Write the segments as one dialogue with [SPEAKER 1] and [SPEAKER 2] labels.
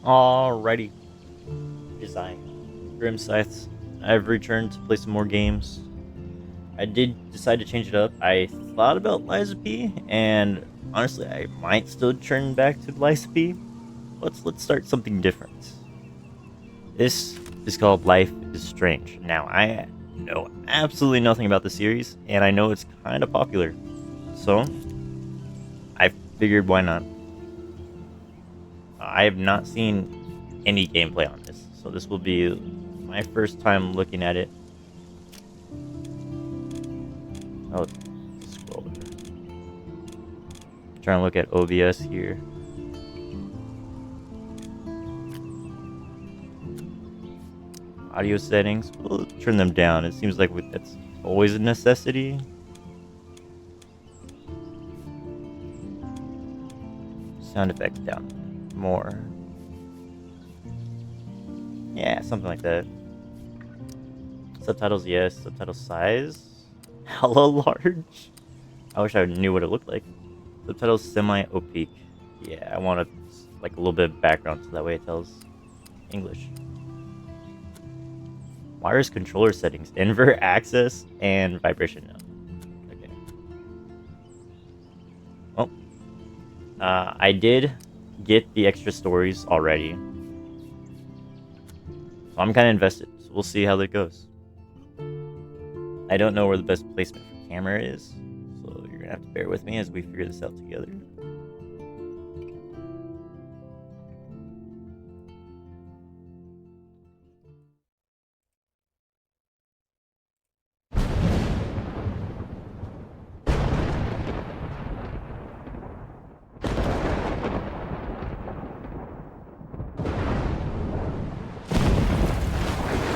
[SPEAKER 1] Alrighty. Design. Grim Scythes. I've returned to play some more games. I did decide to change it up. I thought about Liza P, and honestly, I might still turn back to Liza P. Let's start something different. This is called Life is Strange. Now, I know absolutely nothing about the series, and I know it's kind of popular. So, I figured why not? I have not seen any gameplay on this, so this will be my first time looking at it. Oh, scroll over. Trying to look at OBS here. Audio settings, we'll turn them down. It seems like that's always a necessity. Sound effects down more. Yeah, something like that. Subtitles, yes. Subtitle size, hella large. I wish I knew what it looked like. Subtitles semi-opaque. Yeah, I want like a little bit of background so that way it tells English. Wireless controller settings, invert access, and vibration now. Okay. Well, I did get the extra stories already, so I'm kind of invested. So we'll see how that goes. I don't know where the best placement for camera is, so you're gonna have to bear with me as we figure this out together.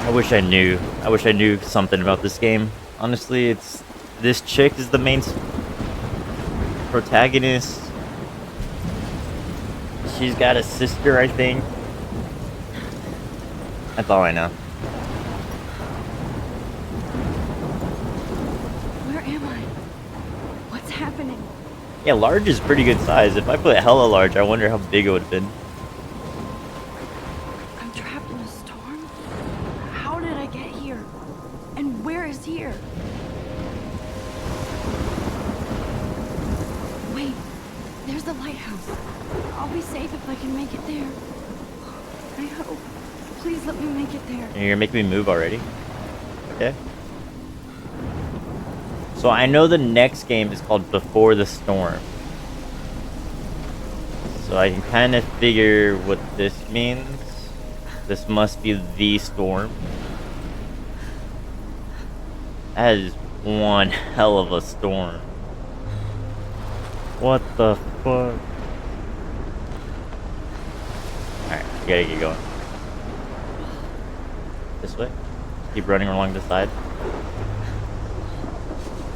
[SPEAKER 1] I wish I knew. I wish I knew something about this game. Honestly, it's this chick is the main protagonist. She's got a sister, I think. That's all I know.
[SPEAKER 2] Where am I? What's happening?
[SPEAKER 1] Yeah, large is pretty good size. If I put hella large, I wonder how big it would have been.
[SPEAKER 2] I'm trapped in a storm? How did I get here? And where is here? Wait, there's the lighthouse. I'll be safe if I can make it there. I hope. Please let me make it there.
[SPEAKER 1] You're gonna make me move already? Okay. So I know the next game is called Before the Storm. So I can kind of figure what this means. This must be the storm. That is one hell of a storm. What the fuck? Alright, we gotta get going. This way? Keep running along the side.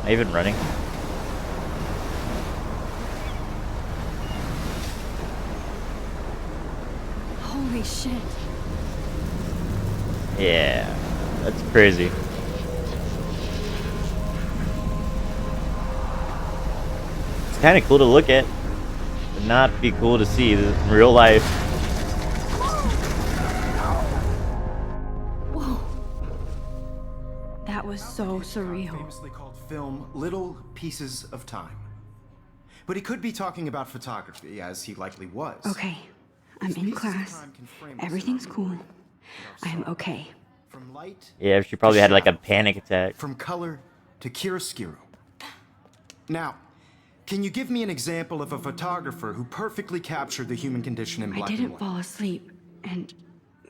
[SPEAKER 1] Am I even running?
[SPEAKER 2] Holy shit.
[SPEAKER 1] Yeah, that's crazy. It's kind of cool to look at, but not be cool to see in real life.
[SPEAKER 2] Whoa. That was so surreal.
[SPEAKER 3] Famously called film Little Pieces of Time. But he could be talking about photography, as he likely was.
[SPEAKER 2] Okay, I'm
[SPEAKER 3] These
[SPEAKER 2] in
[SPEAKER 3] pieces of
[SPEAKER 2] class.
[SPEAKER 3] time can frame us
[SPEAKER 2] Everything's
[SPEAKER 3] in our
[SPEAKER 2] cool.
[SPEAKER 3] world,
[SPEAKER 2] I am
[SPEAKER 3] our
[SPEAKER 2] okay.
[SPEAKER 3] From light
[SPEAKER 1] Yeah, she probably had like a panic attack.
[SPEAKER 3] from color to chiaroscuro. Now, can you give me an example of a photographer who perfectly captured the human condition in
[SPEAKER 2] I
[SPEAKER 3] black and
[SPEAKER 2] didn't
[SPEAKER 3] white?
[SPEAKER 2] fall asleep, and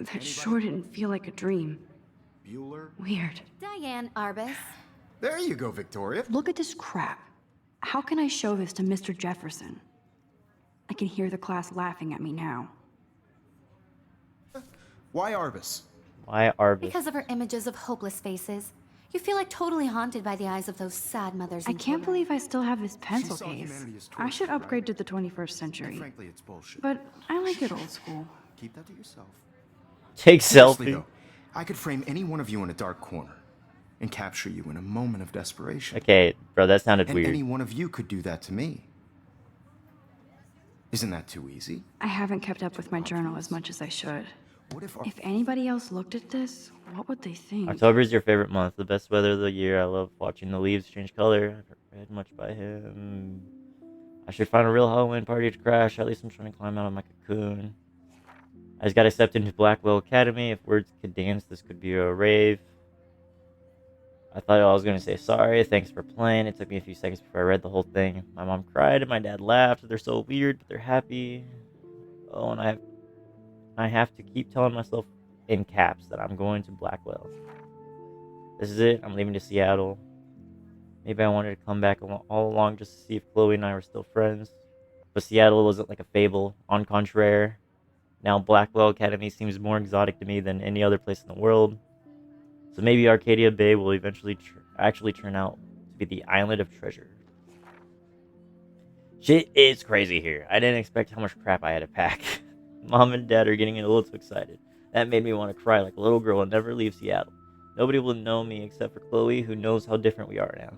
[SPEAKER 2] that sure didn't feel like a dream.
[SPEAKER 3] Bueller?
[SPEAKER 2] Weird.
[SPEAKER 4] Diane Arbus.
[SPEAKER 3] There you go, Victoria.
[SPEAKER 2] Look at this crap. How can I show this to Mr. Jefferson? I can hear the class laughing at me now.
[SPEAKER 3] Why Arbus?
[SPEAKER 1] Why Arvis?
[SPEAKER 4] Because of her images of hopeless faces. You feel like totally haunted by the eyes of those sad mothers
[SPEAKER 2] I
[SPEAKER 4] and
[SPEAKER 2] can't
[SPEAKER 4] children.
[SPEAKER 2] believe I still have this pencil
[SPEAKER 3] saw
[SPEAKER 2] case.
[SPEAKER 3] humanity as
[SPEAKER 2] I should
[SPEAKER 3] torture,
[SPEAKER 2] upgrade
[SPEAKER 3] right?
[SPEAKER 2] to the 21st century.
[SPEAKER 3] Frankly, it's bullshit.
[SPEAKER 2] But I like it old school.
[SPEAKER 3] Keep that to yourself.
[SPEAKER 1] Take
[SPEAKER 3] Seriously,
[SPEAKER 1] selfie.
[SPEAKER 3] though, I could frame any one of you in a dark corner and capture you in a moment of desperation.
[SPEAKER 1] Okay, bro, that sounded
[SPEAKER 3] And
[SPEAKER 1] weird.
[SPEAKER 3] any one of you could do that to me. Isn't that too easy?
[SPEAKER 2] I haven't kept up with my journal as much as I should.
[SPEAKER 3] What if
[SPEAKER 2] If anybody else looked at this, what would they think?
[SPEAKER 1] October is your favorite month, the best weather of the year. I love watching the leaves change color. I've not read much by him. I should find a real Halloween party to crash. At least I'm trying to climb out of my cocoon. I just got accepted into Blackwell Academy. If words could dance, this could be a rave. I thought I was going to say sorry. Thanks for playing. It took me a few seconds before I read the whole thing. My mom cried and my dad laughed. They're so weird, but they're happy. Oh, and I have to keep telling myself in caps that I'm going to Blackwell. This is it. I'm leaving to Seattle. Maybe I wanted to come back all along just to see if Chloe and I were still friends. But Seattle wasn't like a fable. On contraire, now Blackwell Academy seems more exotic to me than any other place in the world. So maybe Arcadia Bay will eventually actually turn out to be the island of treasure. Shit is crazy here. I didn't expect how much crap I had to pack. Mom and Dad are getting a little too excited. That made me want to cry like a little girl and never leave Seattle. Nobody will know me except for Chloe, who knows how different we are now.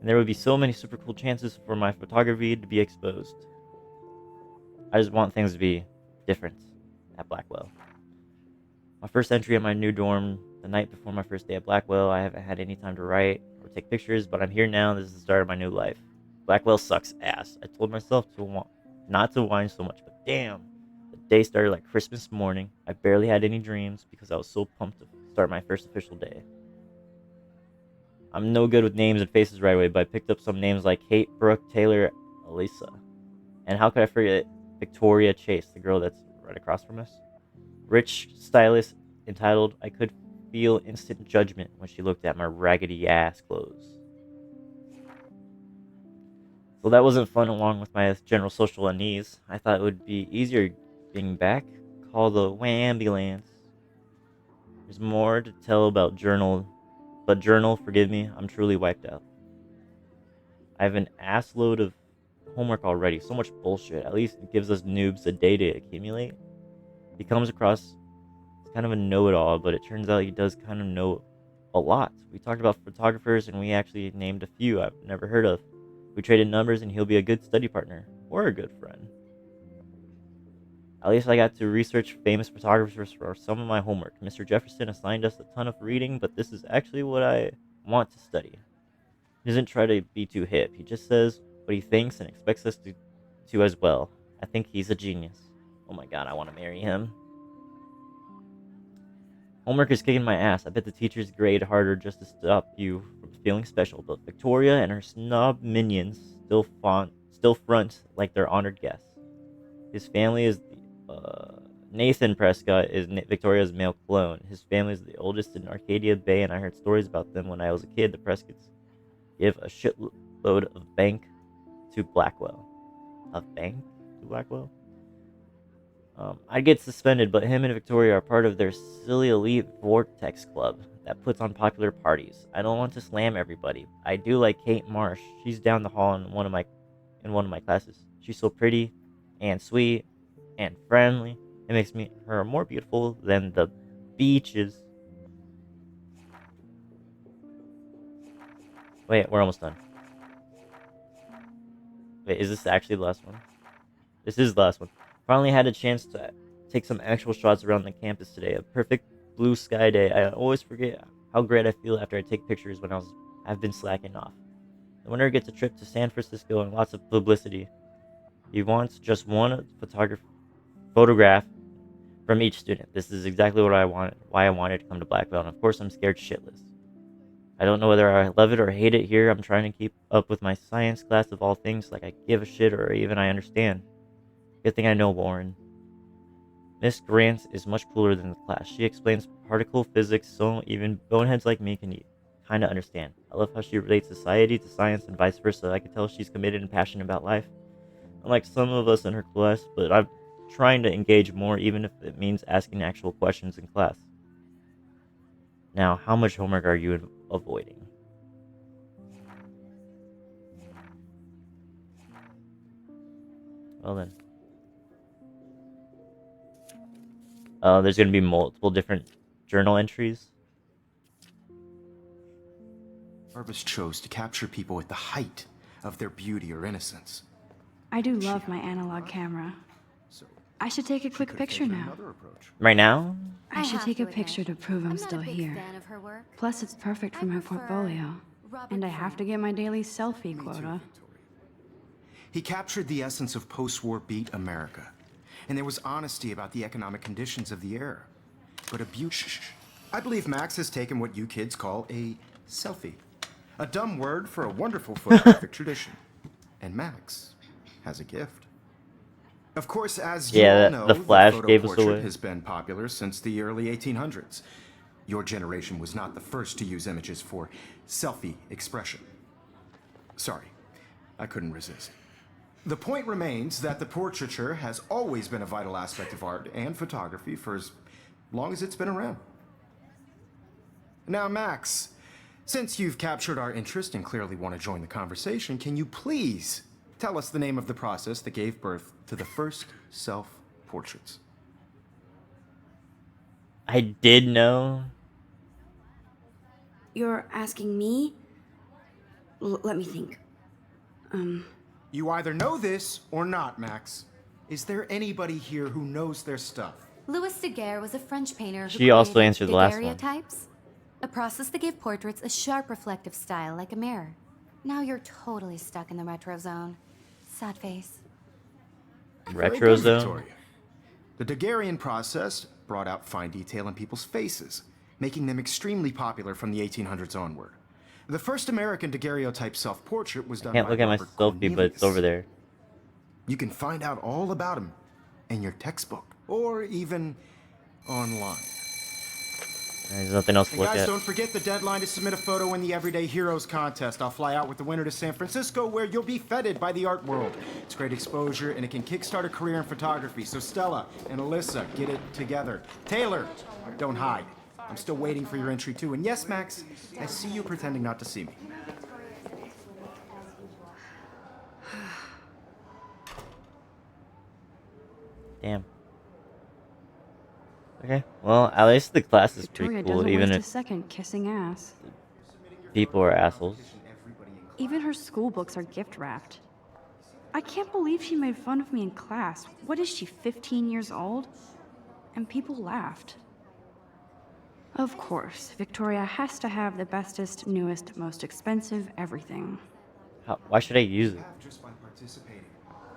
[SPEAKER 1] And there would be so many super cool chances for my photography to be exposed. I just want things to be different at Blackwell. My first entry at my new dorm, the night before my first day at Blackwell. I haven't had any time to write or take pictures, but I'm here now. This is the start of my new life. Blackwell sucks ass. I told myself not to whine so much, but damn. The day started like Christmas morning. I barely had any dreams because I was so pumped to start my first official day. I'm no good with names and faces right away, but I picked up some names like Kate, Brooke, Taylor, Elisa. And how could I forget Victoria Chase, the girl that's right across from us? Rich stylist entitled, I could feel instant judgment when she looked at my raggedy ass clothes. So that wasn't fun along with my general social unease. I thought it would be easier being back. Call the ambulance. There's more to tell about Journal, but Journal, forgive me, I'm truly wiped out. I have an ass load of homework already, so much bullshit. At least it gives us noobs a day to accumulate. He comes across as kind of a know-it-all, but it turns out he does kind of know a lot. We talked about photographers, and we actually named a few I've never heard of. We traded numbers, and he'll be a good study partner, or a good friend. At least I got to research famous photographers for some of my homework. Mr. Jefferson assigned us a ton of reading, but this is actually what I want to study. He doesn't try to be too hip. He just says what he thinks and expects us to as well. I think he's a genius. Oh my god, I want to marry him. Homework is kicking my ass. I bet the teachers grade harder just to stop you from feeling special, but Victoria and her snob minions still front like they're honored guests. His family is Nathan Prescott is Victoria's male clone. His family is the oldest in Arcadia Bay, and I heard stories about them when I was a kid. The Prescotts give a shitload of bank to Blackwell. Of bank to Blackwell? I'd get suspended, but him and Victoria are part of their silly elite Vortex Club that puts on popular parties. I don't want to slam everybody. I do like Kate Marsh. She's down the hall in one of my classes. She's so pretty and sweet and friendly. It makes her more beautiful than the beaches. Wait, we're almost done. Wait, is this actually the last one? This is the last one. Finally had a chance to take some actual shots around the campus today. A perfect blue sky day. I always forget how great I feel after I take pictures when I've been slacking off. The winner gets a trip to San Francisco and lots of publicity. He wants just one photograph from each student. This is exactly what I wanted, why I wanted to come to Blackwell, and of course I'm scared shitless. I don't know whether I love it or hate it here. I'm trying to keep up with my science class of all things, like I give a shit or even I understand. Good thing I know Warren. Miss Grant is much cooler than the class. She explains particle physics so even boneheads like me can kind of understand. I love how she relates society to science and vice versa. I can tell she's committed and passionate about life. Unlike some of us in her class, but I'm trying to engage more even if it means asking actual questions in class. Now, how much homework are you avoiding? Well then. There's going to be multiple different journal entries.
[SPEAKER 3] Jarvis chose to capture people at the height of their beauty or innocence.
[SPEAKER 2] I do love my analog camera.
[SPEAKER 3] So
[SPEAKER 2] I should take a
[SPEAKER 3] she
[SPEAKER 2] quick
[SPEAKER 3] could've
[SPEAKER 2] picture
[SPEAKER 3] taken
[SPEAKER 2] now.
[SPEAKER 3] another approach.
[SPEAKER 1] Right now?
[SPEAKER 2] I should
[SPEAKER 4] have
[SPEAKER 2] take
[SPEAKER 4] to
[SPEAKER 2] a picture to
[SPEAKER 4] admit,
[SPEAKER 2] prove I'm
[SPEAKER 4] not
[SPEAKER 2] still
[SPEAKER 4] a big
[SPEAKER 2] here.
[SPEAKER 4] fan of her work.
[SPEAKER 2] Plus, it's perfect for
[SPEAKER 4] I
[SPEAKER 2] my
[SPEAKER 4] prefer
[SPEAKER 2] portfolio.
[SPEAKER 4] Robert
[SPEAKER 2] And I have to
[SPEAKER 4] Frank.
[SPEAKER 2] get my daily selfie
[SPEAKER 3] Me too,
[SPEAKER 2] quota.
[SPEAKER 3] Victoria. He captured the essence of post-war beat America. And there was honesty about the economic conditions of the era. But abuse... Shh. I believe Max has taken what you kids call a selfie. A dumb word for a wonderful photographic tradition. And Max has a gift. Of course, as you
[SPEAKER 1] Yeah,
[SPEAKER 3] all know,
[SPEAKER 1] the Flash
[SPEAKER 3] photo
[SPEAKER 1] gave us
[SPEAKER 3] portrait
[SPEAKER 1] away.
[SPEAKER 3] has been popular since the early 1800s. Your generation was not the first to use images for selfie expression. Sorry, I couldn't resist. The point remains that the portraiture has always been a vital aspect of art and photography for as long as it's been around. Now, Max, since you've captured our interest and clearly want to join the conversation, can you please tell us the name of the process that gave birth to the first self-portraits?
[SPEAKER 1] I did know.
[SPEAKER 5] You're asking me? Let me think.
[SPEAKER 3] You either know this or not, Max. Is there anybody here who knows their stuff?
[SPEAKER 4] Louis Daguerre was a French painter who
[SPEAKER 1] She also
[SPEAKER 4] created
[SPEAKER 1] answered the last one.
[SPEAKER 4] daguerreotypes, a process that gave portraits a sharp reflective style like a mirror. Now you're totally stuck in the retro zone. Sad face.
[SPEAKER 3] Very
[SPEAKER 1] Retro
[SPEAKER 3] good,
[SPEAKER 1] zone.
[SPEAKER 3] Victoria. The Daguerrean process brought out fine detail in people's faces, making them extremely popular from the 1800s onward. The first American daguerreotype self-portrait was done
[SPEAKER 1] Can't
[SPEAKER 3] by
[SPEAKER 1] look at my
[SPEAKER 3] Robert
[SPEAKER 1] selfie, but it's over
[SPEAKER 3] Cornelius.
[SPEAKER 1] there.
[SPEAKER 3] You can find out all about him in your textbook, or even online.
[SPEAKER 1] There's nothing else to
[SPEAKER 3] And
[SPEAKER 1] look
[SPEAKER 3] guys,
[SPEAKER 1] at.
[SPEAKER 3] don't forget the deadline to submit a photo in the Everyday Heroes contest. I'll fly out with the winner to San Francisco, where you'll be feted by the art world. It's great exposure, and it can kickstart a career in photography. So Stella and Alyssa, get it together. Taylor, don't hide. I'm still waiting for your entry too. And yes, Max, I see you pretending not to see me.
[SPEAKER 1] Damn. Okay. Well, at least the class is pretty
[SPEAKER 2] Victoria
[SPEAKER 1] cool,
[SPEAKER 2] doesn't
[SPEAKER 1] even
[SPEAKER 2] waste a
[SPEAKER 1] if
[SPEAKER 2] second kissing ass.
[SPEAKER 1] people are assholes.
[SPEAKER 2] Even her school books are gift wrapped. I can't believe she made fun of me in class. What is she, 15 years old? And people laughed. Of course, Victoria has to have the bestest, newest, most expensive everything.
[SPEAKER 1] Why should I use it?
[SPEAKER 3] Just by participating.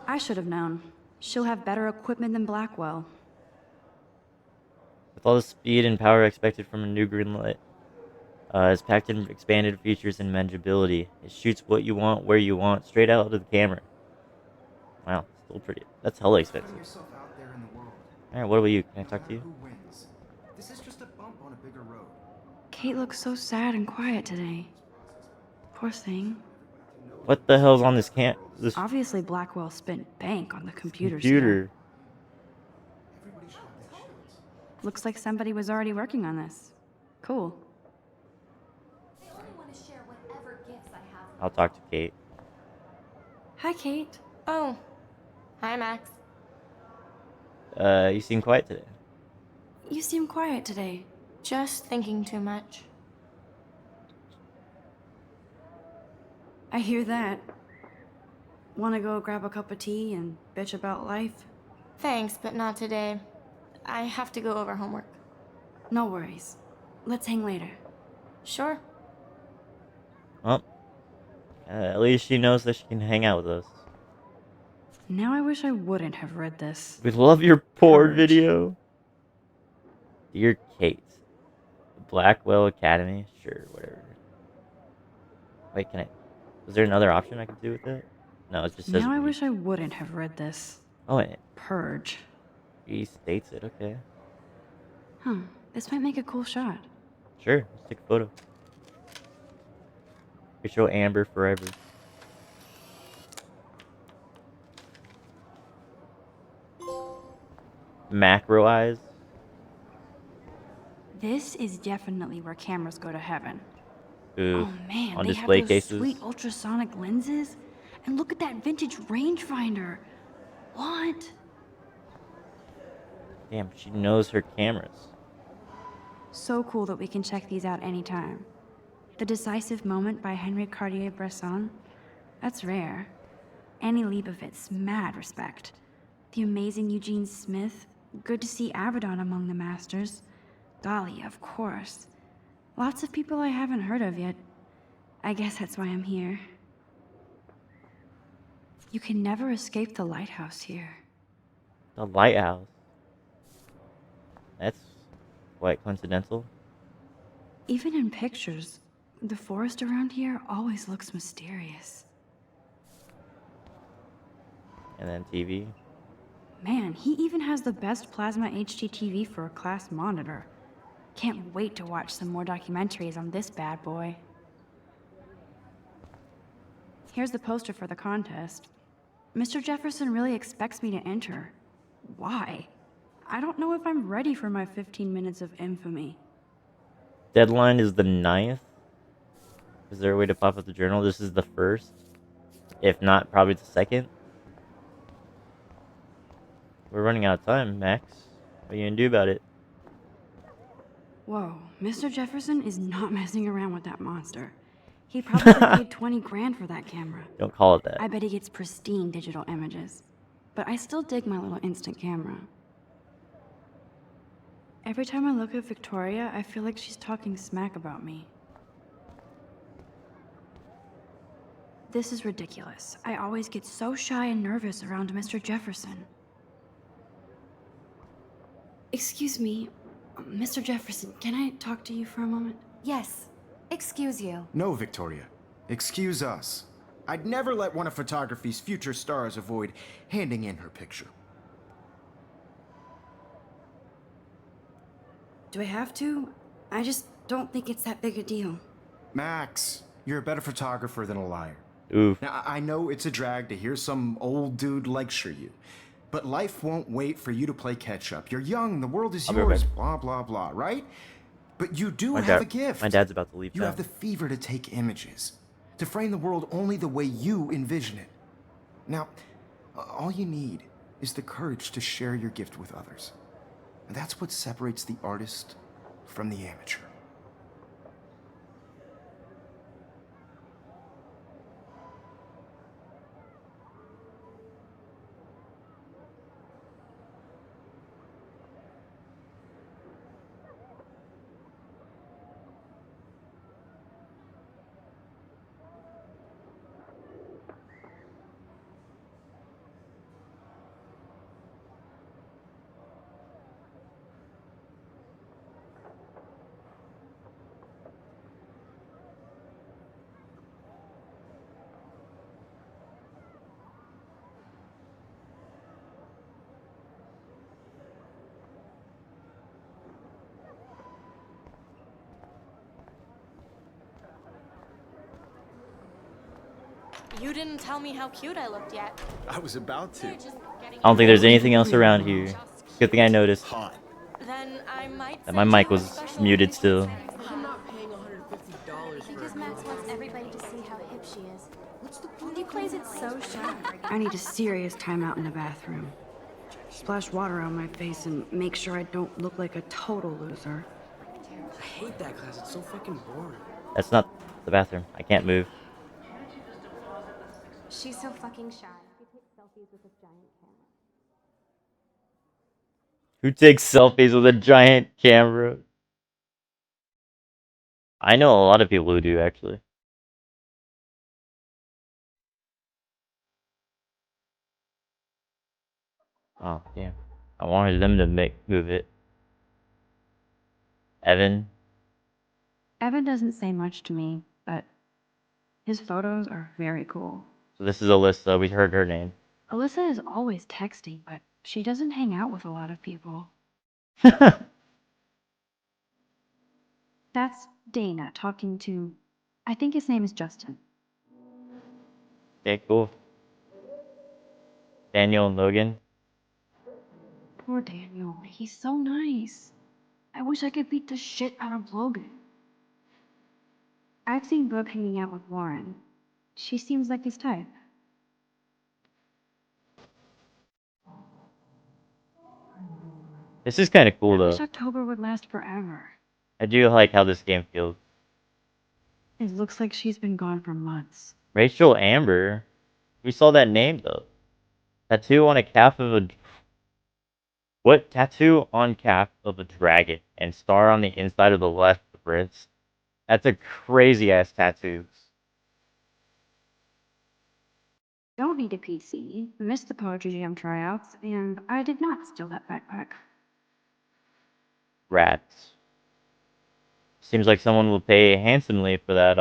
[SPEAKER 2] I should have known. She'll have better equipment than Blackwell.
[SPEAKER 1] With all the speed and power expected from a new green light, it's packed in expanded features and manageability. It shoots what you want, where you want, straight out of the camera. Wow, still pretty. That's hella expensive.
[SPEAKER 3] Yourself out there in the world.
[SPEAKER 1] All right, what about you? Can I talk to you?
[SPEAKER 3] Who wins? This is just a bump on a bigger road.
[SPEAKER 2] Kate looks so sad and quiet today. Poor thing.
[SPEAKER 1] What the hell's on this this
[SPEAKER 2] Obviously, Blackwell spent bank on the computer.
[SPEAKER 1] computer?
[SPEAKER 2] Looks like somebody was already working on this. Cool.
[SPEAKER 1] I'll talk to Kate.
[SPEAKER 2] Hi, Kate.
[SPEAKER 5] Oh. Hi, Max.
[SPEAKER 1] You seem quiet today.
[SPEAKER 2] You seem quiet today.
[SPEAKER 5] Just thinking too much.
[SPEAKER 2] I hear that. Wanna go grab a cup of tea and bitch about life?
[SPEAKER 5] Thanks, but not today. I have to go over homework.
[SPEAKER 2] No worries. Let's hang later.
[SPEAKER 5] Sure.
[SPEAKER 1] Well, at least she knows that she can hang out with us.
[SPEAKER 2] Now I wish I wouldn't have read this.
[SPEAKER 1] We love your porn
[SPEAKER 2] Purge.
[SPEAKER 1] video. Dear Kate. Blackwell Academy? Sure, whatever. Wait, can I... Was there another option I could do with it? No, it just says...
[SPEAKER 2] Now I
[SPEAKER 1] read.
[SPEAKER 2] wish I wouldn't have read this.
[SPEAKER 1] Oh, it
[SPEAKER 2] Purge.
[SPEAKER 1] restates it. Okay.
[SPEAKER 2] Huh. This might make a cool shot.
[SPEAKER 1] Sure, let's take a photo. We show Amber forever. Macro eyes.
[SPEAKER 2] This is definitely where cameras go to heaven.
[SPEAKER 1] Ooh,
[SPEAKER 2] Oh man,
[SPEAKER 1] on
[SPEAKER 2] they
[SPEAKER 1] display
[SPEAKER 2] have those
[SPEAKER 1] cases.
[SPEAKER 2] sweet ultrasonic lenses. And look at that vintage rangefinder. What?
[SPEAKER 1] Damn, she knows her cameras.
[SPEAKER 2] So cool that we can check these out anytime. The Decisive Moment by Henri Cartier-Bresson. That's rare. Annie Leibovitz, mad respect. The amazing Eugene Smith, good to see Abaddon among the masters. Dahlia, of course. Lots of people I haven't heard of yet. I guess that's why I'm here. You can never escape the lighthouse here.
[SPEAKER 1] The lighthouse. That's quite coincidental.
[SPEAKER 2] Even in pictures, the forest around here always looks mysterious.
[SPEAKER 1] And then TV.
[SPEAKER 2] Man, he even has the best plasma HDTV for a class monitor. Can't wait to watch some more documentaries on this bad boy. Here's the poster for the contest. Mr. Jefferson really expects me to enter. Why? I don't know if I'm ready for my 15 minutes of infamy.
[SPEAKER 1] Deadline is the 9th. Is there a way to pop up the journal? This is the 1st. If not, probably the 2nd. We're running out of time, Max. What are you gonna do about it?
[SPEAKER 2] Whoa, Mr. Jefferson is not messing around with that monster. He probably paid 20 grand for that camera.
[SPEAKER 1] Don't call it that.
[SPEAKER 2] I bet he gets pristine digital images. But I still dig my little instant camera. Every time I look at Victoria, I feel like she's talking smack about me. This is ridiculous. I always get so shy and nervous around Mr. Jefferson. Excuse me, Mr. Jefferson, can I talk to you for a moment?
[SPEAKER 4] Yes. Excuse you.
[SPEAKER 3] No, Victoria. Excuse us. I'd never let one of photography's future stars avoid handing in her picture.
[SPEAKER 2] Do I have to? I just don't think it's that big a deal.
[SPEAKER 3] Max, you're a better photographer than a liar.
[SPEAKER 1] Oof.
[SPEAKER 3] Now, I know it's a drag to hear some old dude lecture you, but life won't wait for you to play catch up. You're young, the world is
[SPEAKER 1] I'll be right
[SPEAKER 3] yours,
[SPEAKER 1] back.
[SPEAKER 3] blah, blah, blah, right? But you do
[SPEAKER 1] My
[SPEAKER 3] have
[SPEAKER 1] dad-
[SPEAKER 3] a gift.
[SPEAKER 1] my dad's about to leave
[SPEAKER 3] You
[SPEAKER 1] town.
[SPEAKER 3] have the fever to take images, to frame the world only the way you envision it. Now, all you need is the courage to share your gift with others. And that's what separates the artist from the amateur.
[SPEAKER 5] You didn't tell me how cute I looked yet.
[SPEAKER 3] I was about to.
[SPEAKER 1] I don't think there's anything else around here. Good thing I noticed
[SPEAKER 3] Hot.
[SPEAKER 5] Then I might
[SPEAKER 1] that my
[SPEAKER 5] send
[SPEAKER 1] mic
[SPEAKER 5] you a
[SPEAKER 1] was
[SPEAKER 5] special
[SPEAKER 1] muted
[SPEAKER 5] picture
[SPEAKER 1] still.
[SPEAKER 5] next time.
[SPEAKER 6] I'm not paying $150 for
[SPEAKER 4] Because
[SPEAKER 6] a
[SPEAKER 4] Max
[SPEAKER 6] photo.
[SPEAKER 4] wants everybody to see how hip she is.
[SPEAKER 6] What's the point?
[SPEAKER 4] He plays it so sharp.
[SPEAKER 2] I need a serious timeout in the bathroom. Splash water on my face and make sure I don't look like a total loser.
[SPEAKER 6] I hate that class. It's so fucking boring.
[SPEAKER 1] That's not the bathroom. I can't move.
[SPEAKER 4] She's so fucking shy. She takes selfies with this giant camera.
[SPEAKER 1] Who takes selfies with a giant camera? I know a lot of people who do, actually. Oh, damn. I wanted them to move it. Evan?
[SPEAKER 2] Evan doesn't say much to me, but his photos are very cool.
[SPEAKER 1] So this is Alyssa. We heard her name.
[SPEAKER 2] Alyssa is always texting, but she doesn't hang out with a lot of people. That's Dana talking to, I think his name is Justin.
[SPEAKER 1] Okay, cool. Daniel and Logan.
[SPEAKER 2] Poor Daniel, he's so nice. I wish I could beat the shit out of Logan. I've seen Brooke hanging out with Warren. She seems like his type.
[SPEAKER 1] This is kind of cool,
[SPEAKER 2] I wish
[SPEAKER 1] though.
[SPEAKER 2] October would last forever.
[SPEAKER 1] I do like how this game feels.
[SPEAKER 2] It looks like she's been gone for months.
[SPEAKER 1] Rachel Amber. We saw that name though. Tattoo on a calf of a what? Tattoo on calf of a dragon and star on the inside of the left wrist. That's a crazy ass tattoo.
[SPEAKER 2] Don't need a PC, missed the Poetry Jam tryouts, and I did not steal that backpack.
[SPEAKER 1] Rats. Seems like someone will pay handsomely for that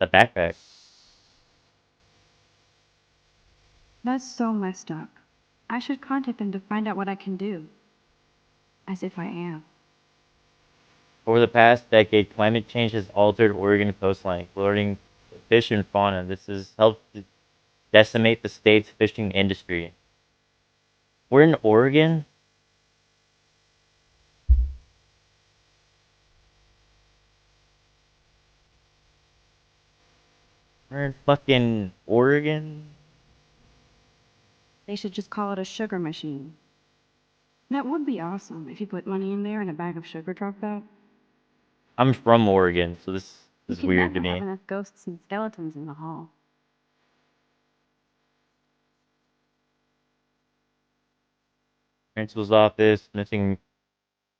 [SPEAKER 1] backpack.
[SPEAKER 2] That's so messed up. I should contact them to find out what I can do. As if I am.
[SPEAKER 1] Over the past decade, climate change has altered Oregon coastline, including fish and fauna. This has helped to decimate the state's fishing industry. We're in Oregon? We're in fucking Oregon?
[SPEAKER 2] They should just call it a sugar machine. That would be awesome if you put money in there and a bag of sugar dropped out.
[SPEAKER 1] I'm from Oregon, so this
[SPEAKER 2] You
[SPEAKER 1] is
[SPEAKER 2] can
[SPEAKER 1] weird to
[SPEAKER 2] never have
[SPEAKER 1] me.
[SPEAKER 2] enough ghosts and skeletons in the hall.
[SPEAKER 1] Principal's office, missing.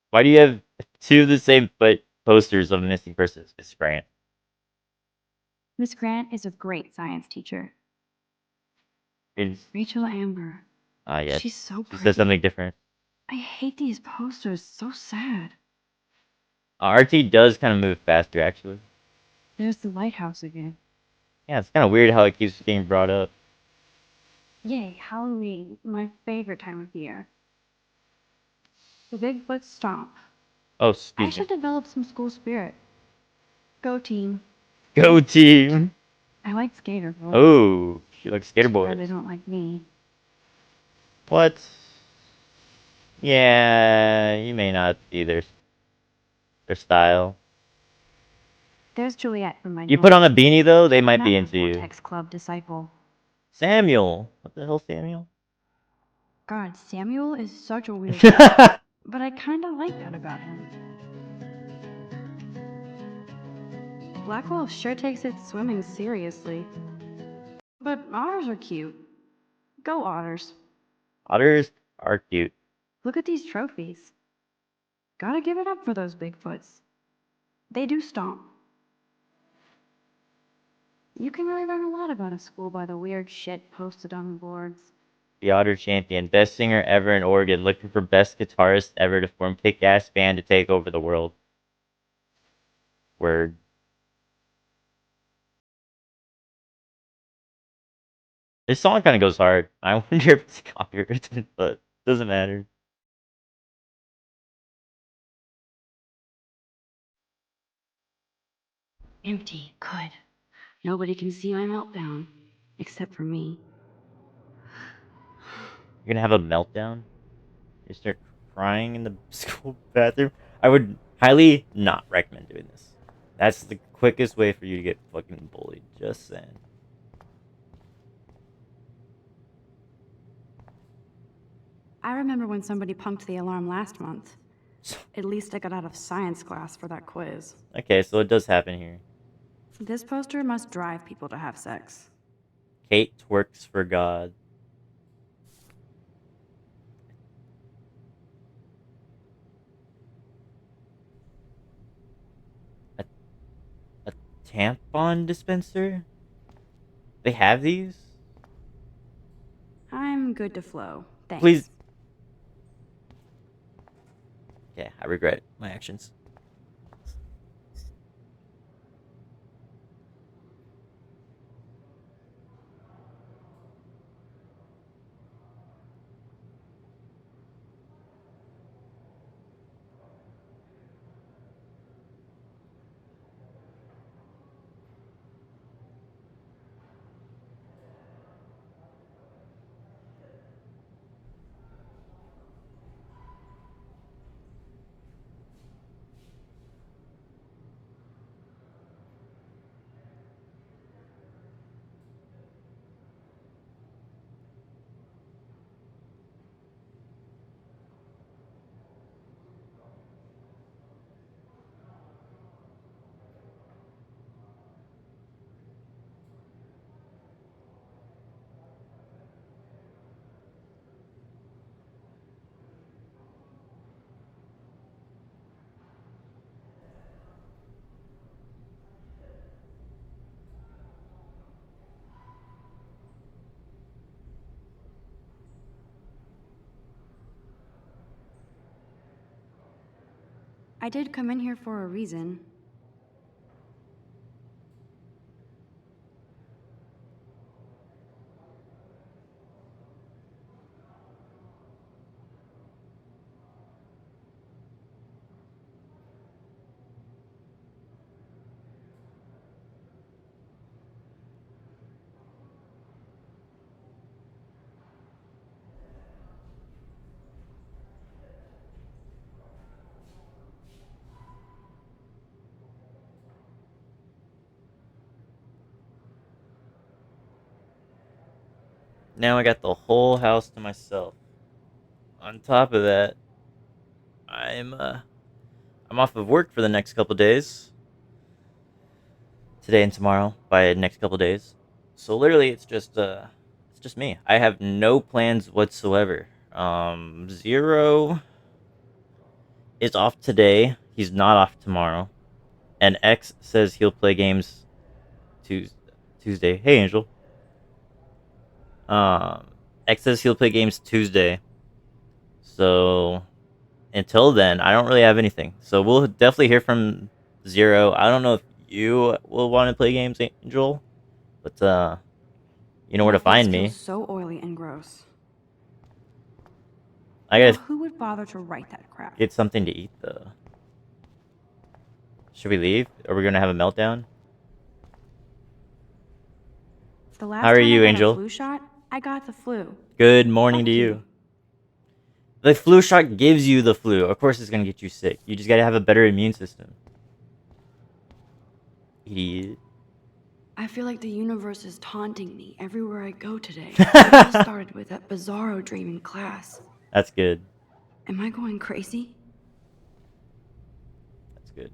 [SPEAKER 1] Why do you have two of the same but posters of missing persons, Miss Grant?
[SPEAKER 2] Miss Grant is a great science teacher.
[SPEAKER 1] It's,
[SPEAKER 2] Rachel Amber.
[SPEAKER 1] yeah,
[SPEAKER 2] She's so
[SPEAKER 1] she said
[SPEAKER 2] pretty.
[SPEAKER 1] something different.
[SPEAKER 2] I hate these posters. So sad.
[SPEAKER 1] RT does kind of move faster, actually.
[SPEAKER 2] There's the lighthouse again.
[SPEAKER 1] Yeah, it's kind of weird how it keeps getting brought up.
[SPEAKER 2] Yay, Halloween, my favorite time of year. The Bigfoot Stomp.
[SPEAKER 1] Oh,
[SPEAKER 2] I
[SPEAKER 1] excuse me.
[SPEAKER 2] should develop some school spirit. Go team.
[SPEAKER 1] Go team!
[SPEAKER 2] I like skater boys.
[SPEAKER 1] Oh, she likes skater
[SPEAKER 2] Too bad
[SPEAKER 1] boys.
[SPEAKER 2] they don't like me.
[SPEAKER 1] What? Yeah, you may not be their style.
[SPEAKER 2] There's Juliet from my
[SPEAKER 1] You put on a beanie though, they might
[SPEAKER 2] not
[SPEAKER 1] be
[SPEAKER 2] a
[SPEAKER 1] into you.
[SPEAKER 2] Vortex Club disciple.
[SPEAKER 1] Samuel, what the hell, Samuel?
[SPEAKER 2] God, Samuel is such a weird but I kinda like that about him. Blackwell sure takes its swimming seriously. But otters are cute. Go otters.
[SPEAKER 1] Otters are cute.
[SPEAKER 2] Look at these trophies. Gotta give it up for those Bigfoots. They do stomp. You can really learn a lot about a school by the weird shit posted on the boards.
[SPEAKER 1] The Otter Champion, best singer ever in Oregon, looking for best guitarist ever to form kick-ass band to take over the world. Word. This song kind of goes hard. I wonder if it's copyrighted, but doesn't matter.
[SPEAKER 2] Empty. Good. Nobody can see my meltdown. Except for me.
[SPEAKER 1] You're gonna have a meltdown? You start crying in the school bathroom? I would highly not recommend doing this. That's the quickest way for you to get fucking bullied. Just saying.
[SPEAKER 2] I remember when somebody punked the alarm last month. At least I got out of science class for that quiz.
[SPEAKER 1] Okay, so it does happen here.
[SPEAKER 2] This poster must drive people to have sex.
[SPEAKER 1] Kate twerks for God. A, a tampon dispenser? They have these?
[SPEAKER 2] I'm good to flow. Thanks.
[SPEAKER 1] Please. Yeah, I regret my actions.
[SPEAKER 2] I did come in here for a reason.
[SPEAKER 1] Now I got the whole house to myself. On top of that, I'm off of work for the next couple days. Today and tomorrow, by the next couple days. So literally, it's just me. I have no plans whatsoever. Zero is off today. He's not off tomorrow. And X says he'll play games Tuesday. Hey, Angel. X says he'll play games Tuesday. So until then, I don't really have anything. So we'll definitely hear from Zero. I don't know if you will want to play games, Angel, but you know where to find
[SPEAKER 2] This
[SPEAKER 1] me.
[SPEAKER 2] feels so oily and gross.
[SPEAKER 1] I
[SPEAKER 2] Now,
[SPEAKER 1] gotta
[SPEAKER 2] who would bother to write that crap?
[SPEAKER 1] get something to eat though. Should we leave? Are we gonna have a meltdown?
[SPEAKER 2] The last
[SPEAKER 1] How are
[SPEAKER 2] time
[SPEAKER 1] you,
[SPEAKER 2] I got
[SPEAKER 1] Angel?
[SPEAKER 2] a flu shot, I got the flu.
[SPEAKER 1] Good morning
[SPEAKER 2] Fuck
[SPEAKER 1] to
[SPEAKER 2] you.
[SPEAKER 1] you. The flu shot gives you the flu. Of course, it's gonna get you sick. You just gotta have a better immune system. Idiot.
[SPEAKER 2] I feel like the universe is taunting me everywhere I go today. It all started with that bizarro dream in class.
[SPEAKER 1] That's good.
[SPEAKER 2] Am I going crazy?
[SPEAKER 1] That's good.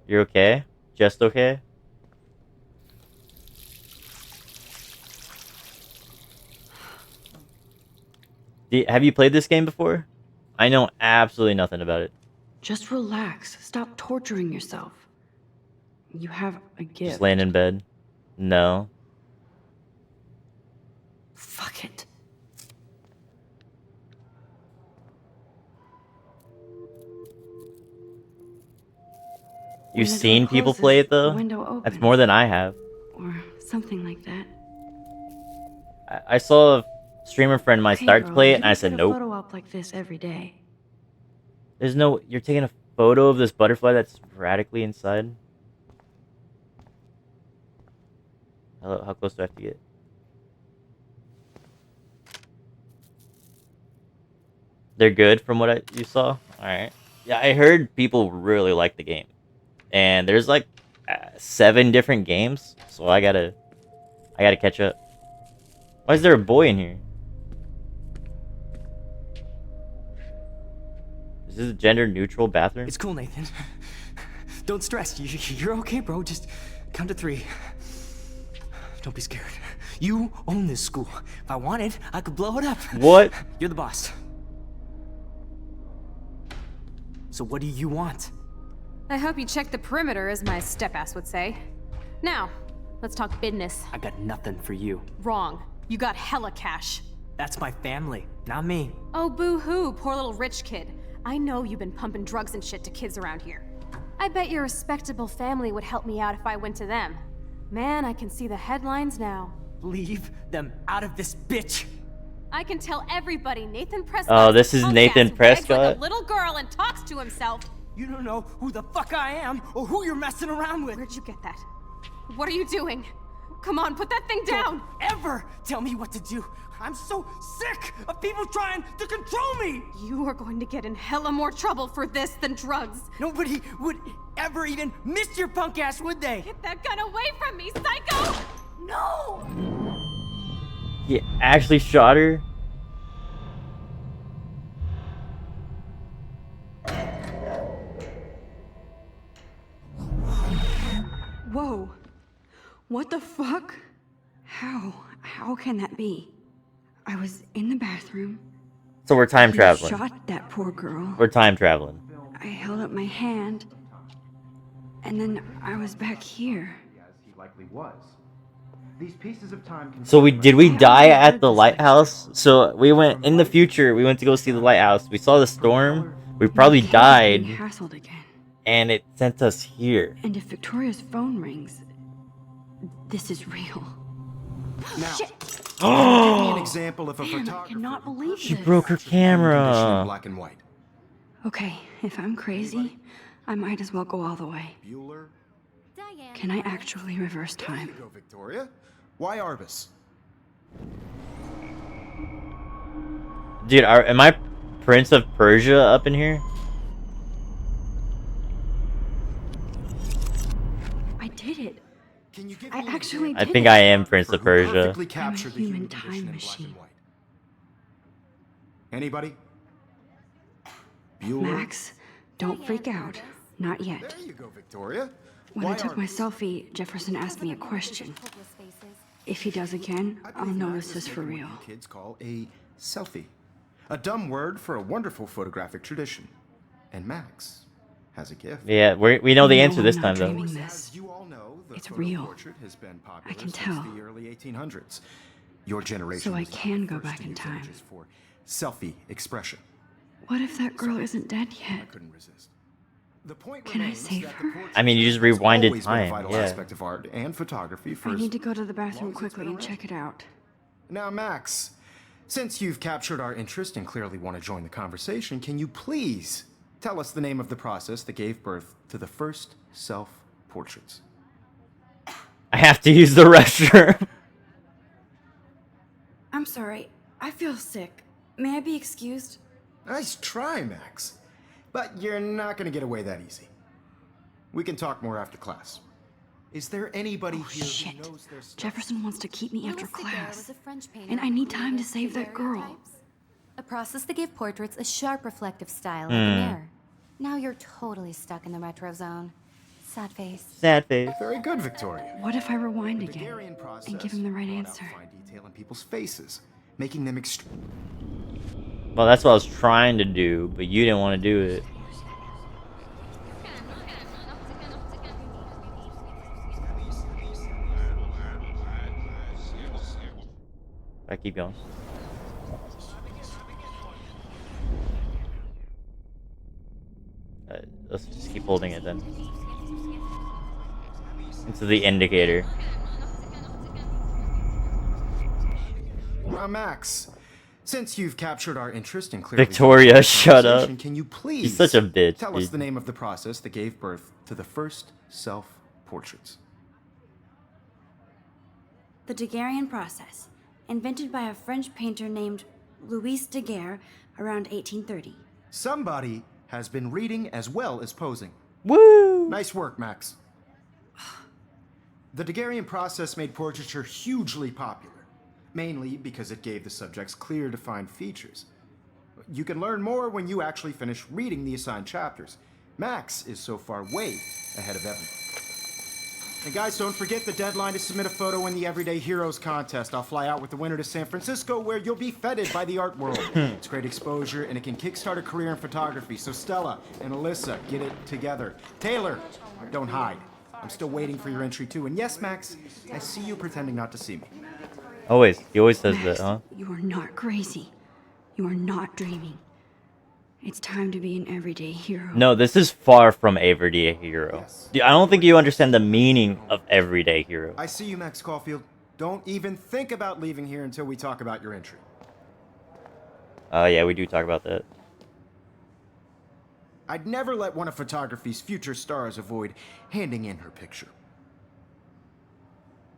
[SPEAKER 1] You're okay? Just okay? Have you played this game before? I know absolutely nothing about it.
[SPEAKER 2] Just relax. Stop torturing yourself. You have a gift.
[SPEAKER 1] Just laying in bed. No.
[SPEAKER 2] Fuck it. When
[SPEAKER 1] You've
[SPEAKER 2] the door
[SPEAKER 1] seen people
[SPEAKER 2] closes,
[SPEAKER 1] play it
[SPEAKER 2] the
[SPEAKER 1] though?
[SPEAKER 2] window
[SPEAKER 1] That's
[SPEAKER 2] opens.
[SPEAKER 1] more than I have.
[SPEAKER 2] Or something like that.
[SPEAKER 1] I saw a streamer friend of mine
[SPEAKER 2] Hey,
[SPEAKER 1] start to
[SPEAKER 2] girl,
[SPEAKER 1] play
[SPEAKER 2] you
[SPEAKER 1] it, and I
[SPEAKER 2] don't
[SPEAKER 1] said
[SPEAKER 2] put a
[SPEAKER 1] nope.
[SPEAKER 2] photo up like this every day.
[SPEAKER 1] There's no. You're taking a photo of this butterfly that's sporadically inside. How close do I have to get? They're good from what you saw. All right. Yeah, I heard people really like the game, and there's like 7 different games, so I gotta catch up. Why is there a boy in here? Is this a gender neutral bathroom?
[SPEAKER 6] It's cool, Nathan. Don't stress. You're okay, bro. Just count to 3. Don't be scared. You own this school. If I wanted, I could blow it up.
[SPEAKER 1] What?
[SPEAKER 6] You're the boss. So what do you want?
[SPEAKER 7] I hope you check the perimeter, as my step-ass would say. Now, let's talk business.
[SPEAKER 6] I got nothing for you.
[SPEAKER 7] Wrong. You got hella cash.
[SPEAKER 6] That's my family, not me.
[SPEAKER 7] Oh, boo-hoo, poor little rich kid. I know you've been pumping drugs and shit to kids around here. I bet your respectable family would help me out if I went to them. Man, I can see the headlines now.
[SPEAKER 6] Leave them out of this bitch.
[SPEAKER 7] I can tell everybody Nathan Prescott.
[SPEAKER 1] Oh, this is Nathan Prescott?
[SPEAKER 7] Like a little girl and talks to himself.
[SPEAKER 6] You don't know who the fuck I am or who you're messing around with.
[SPEAKER 7] Where'd you get that? What are you doing? Come on, put that thing down!
[SPEAKER 6] Don't ever tell me what to do. I'm so sick of people trying to control me.
[SPEAKER 7] You are going to get in hella more trouble for this than drugs.
[SPEAKER 6] Nobody would ever even miss your punk ass, would they?
[SPEAKER 7] Get that gun away from me, psycho! No!
[SPEAKER 1] He actually shot her?
[SPEAKER 2] Whoa. What the fuck? How can that be? I was in the bathroom.
[SPEAKER 1] So we're time
[SPEAKER 2] He
[SPEAKER 1] traveling.
[SPEAKER 2] shot that poor girl.
[SPEAKER 1] We're time traveling.
[SPEAKER 2] I held up my hand. And then I was back here.
[SPEAKER 3] As he likely was. These pieces of time can
[SPEAKER 1] So did we
[SPEAKER 2] I
[SPEAKER 1] die
[SPEAKER 2] already
[SPEAKER 1] at
[SPEAKER 2] heard
[SPEAKER 1] the
[SPEAKER 2] this
[SPEAKER 1] lighthouse? So we went in the future. We went to go see the lighthouse. We saw the storm. We probably
[SPEAKER 2] My cat was being
[SPEAKER 1] died.
[SPEAKER 2] hassled again.
[SPEAKER 1] And it sent us here.
[SPEAKER 2] And if Victoria's phone rings, this is real.
[SPEAKER 3] Now,
[SPEAKER 2] Shit.
[SPEAKER 3] give me an example of a
[SPEAKER 2] Man, I
[SPEAKER 3] photographer
[SPEAKER 2] cannot
[SPEAKER 3] who
[SPEAKER 2] believe
[SPEAKER 1] She
[SPEAKER 2] this.
[SPEAKER 1] broke her
[SPEAKER 3] condition in
[SPEAKER 1] camera.
[SPEAKER 3] black and white.
[SPEAKER 2] Okay, if I'm crazy, I might as well go all the way.
[SPEAKER 3] Bueller.
[SPEAKER 4] Diane.
[SPEAKER 2] Can I actually reverse
[SPEAKER 3] There you
[SPEAKER 2] time?
[SPEAKER 3] go, Victoria. Why Arbus?
[SPEAKER 1] Dude, am I Prince of Persia up in here?
[SPEAKER 2] I did it.
[SPEAKER 3] Can you give
[SPEAKER 2] I
[SPEAKER 3] me an
[SPEAKER 2] actually
[SPEAKER 3] example
[SPEAKER 1] I
[SPEAKER 2] did
[SPEAKER 1] think
[SPEAKER 2] it.
[SPEAKER 1] I am Prince
[SPEAKER 3] for
[SPEAKER 1] of
[SPEAKER 3] who
[SPEAKER 1] Persia.
[SPEAKER 3] perfectly captured the
[SPEAKER 2] human
[SPEAKER 3] human
[SPEAKER 2] time
[SPEAKER 3] condition in black
[SPEAKER 2] machine.
[SPEAKER 3] and white? Anybody? Bueller?
[SPEAKER 2] Max, don't freak out. Not yet.
[SPEAKER 3] There you go, Victoria.
[SPEAKER 2] When
[SPEAKER 3] Why
[SPEAKER 2] I took my
[SPEAKER 3] Arbus?
[SPEAKER 2] selfie, Jefferson asked me a question. If he does again,
[SPEAKER 3] I
[SPEAKER 2] I'll
[SPEAKER 3] believe
[SPEAKER 2] know
[SPEAKER 3] Max
[SPEAKER 2] this
[SPEAKER 3] has
[SPEAKER 2] is for
[SPEAKER 3] taken what
[SPEAKER 2] real.
[SPEAKER 3] you kids call a selfie. A dumb word for a wonderful photographic tradition. And Max has a gift.
[SPEAKER 1] Yeah, we know the
[SPEAKER 2] No,
[SPEAKER 1] answer this
[SPEAKER 2] I'm
[SPEAKER 1] time
[SPEAKER 2] not
[SPEAKER 1] though.
[SPEAKER 2] dreaming.
[SPEAKER 3] As
[SPEAKER 2] This.
[SPEAKER 3] you all know, the
[SPEAKER 2] It's
[SPEAKER 3] photo
[SPEAKER 2] real.
[SPEAKER 3] portrait has been popular
[SPEAKER 2] I can
[SPEAKER 3] since
[SPEAKER 2] tell.
[SPEAKER 3] the early 1800s. Your generation
[SPEAKER 2] So I
[SPEAKER 3] was not
[SPEAKER 2] can
[SPEAKER 3] the
[SPEAKER 2] go
[SPEAKER 3] first
[SPEAKER 2] back
[SPEAKER 3] to
[SPEAKER 2] in
[SPEAKER 3] use
[SPEAKER 2] time.
[SPEAKER 3] images for selfie expression.
[SPEAKER 2] What if that girl isn't dead
[SPEAKER 3] I
[SPEAKER 2] yet?
[SPEAKER 3] couldn't resist. The point
[SPEAKER 2] Can I
[SPEAKER 3] remains
[SPEAKER 2] save
[SPEAKER 3] that the
[SPEAKER 2] her?
[SPEAKER 3] portrait
[SPEAKER 1] I mean, you just
[SPEAKER 3] has
[SPEAKER 1] rewinded
[SPEAKER 3] always been a
[SPEAKER 1] time,
[SPEAKER 3] vital
[SPEAKER 1] yeah.
[SPEAKER 3] aspect of art and photography for
[SPEAKER 2] I
[SPEAKER 3] as
[SPEAKER 2] need to go to the
[SPEAKER 3] long
[SPEAKER 2] bathroom
[SPEAKER 3] as it's
[SPEAKER 2] quickly
[SPEAKER 3] been
[SPEAKER 2] and
[SPEAKER 3] around.
[SPEAKER 2] check it out.
[SPEAKER 3] Now, Max, since you've captured our interest and clearly want to join the conversation, can you please tell us the name of the process that gave birth to the first self-portraits?
[SPEAKER 1] I have to use the restroom.
[SPEAKER 2] I'm sorry. I feel sick. May I be excused?
[SPEAKER 3] Nice try, Max. But you're not going to get away that easy. We can talk more after class. Is there anybody here who
[SPEAKER 2] Shit.
[SPEAKER 3] knows their stuff?
[SPEAKER 2] Jefferson wants to keep me after
[SPEAKER 4] Louis Daguerre
[SPEAKER 2] class.
[SPEAKER 4] was a French painter
[SPEAKER 2] And I need
[SPEAKER 4] who
[SPEAKER 2] time to
[SPEAKER 4] created
[SPEAKER 2] save that girl.
[SPEAKER 4] daguerreotypes, a process that gave portraits a sharp reflective style like a mirror. Now you're totally stuck in the retro zone. Sad face.
[SPEAKER 1] Sad face.
[SPEAKER 3] Very good, Victoria.
[SPEAKER 2] What if I rewind
[SPEAKER 3] The
[SPEAKER 2] again
[SPEAKER 3] Daguerrean process
[SPEAKER 2] and give him the right
[SPEAKER 3] brought out
[SPEAKER 2] answer?
[SPEAKER 3] fine detail in people's faces, making them
[SPEAKER 1] Well, that's what I was trying to do, but you didn't want to do it. I keep going. Let's just keep holding it then. Into the indicator.
[SPEAKER 3] Max, since you've captured our interest and clearly
[SPEAKER 1] Victoria,
[SPEAKER 3] joined the
[SPEAKER 1] shut up.
[SPEAKER 3] conversation, can you please
[SPEAKER 1] She's such a bitch,
[SPEAKER 3] tell us
[SPEAKER 1] dude.
[SPEAKER 3] the name of the process that gave birth to the first self-portraits?
[SPEAKER 8] The Daguerrean process, invented by a French painter named Louis Daguerre around 1830.
[SPEAKER 3] Somebody has been reading as well as posing.
[SPEAKER 1] Woo!
[SPEAKER 3] Nice work, Max. The Daguerrean process made portraiture hugely popular, mainly because it gave the subjects clear, defined features. You can learn more when you actually finish reading the assigned chapters. Max is so far way ahead of everyone. And guys, don't forget the deadline to submit a photo in the Everyday Heroes contest. I'll fly out with the winner to San Francisco, where you'll be feted by the art world. It's great exposure, and it can kickstart a career in photography. So Stella and Alyssa, get it together. Taylor, don't hide. I'm still waiting for your entry too. And yes, Max, I see you pretending not to see me.
[SPEAKER 1] Always. He always says that,
[SPEAKER 2] Max,
[SPEAKER 1] huh?
[SPEAKER 2] you are not crazy. You are not dreaming. It's time to be an everyday hero.
[SPEAKER 1] No, this is far from everyday hero.
[SPEAKER 3] Yes.
[SPEAKER 1] Dude, I don't think you understand the meaning of everyday hero.
[SPEAKER 3] I see you, Max Caulfield. Don't even think about leaving here until we talk about your entry.
[SPEAKER 1] Yeah, we do talk about that.
[SPEAKER 3] I'd never let one of photography's future stars avoid handing in her picture.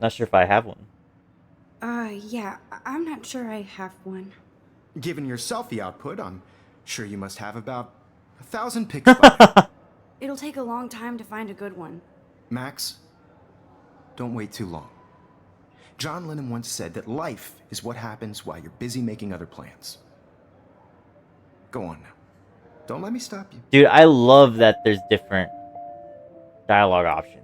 [SPEAKER 1] Not sure if I have one.
[SPEAKER 8] Yeah, I'm not sure I have one.
[SPEAKER 3] Given your selfie output, I'm sure you must have about 1,000 pics by now.
[SPEAKER 8] It'll take a long time to find a good one.
[SPEAKER 3] Max, don't wait too long. John Lennon once said that life is what happens while you're busy making other plans. Go on now. Don't let me stop you.
[SPEAKER 1] Dude, I love that there's different dialogue options.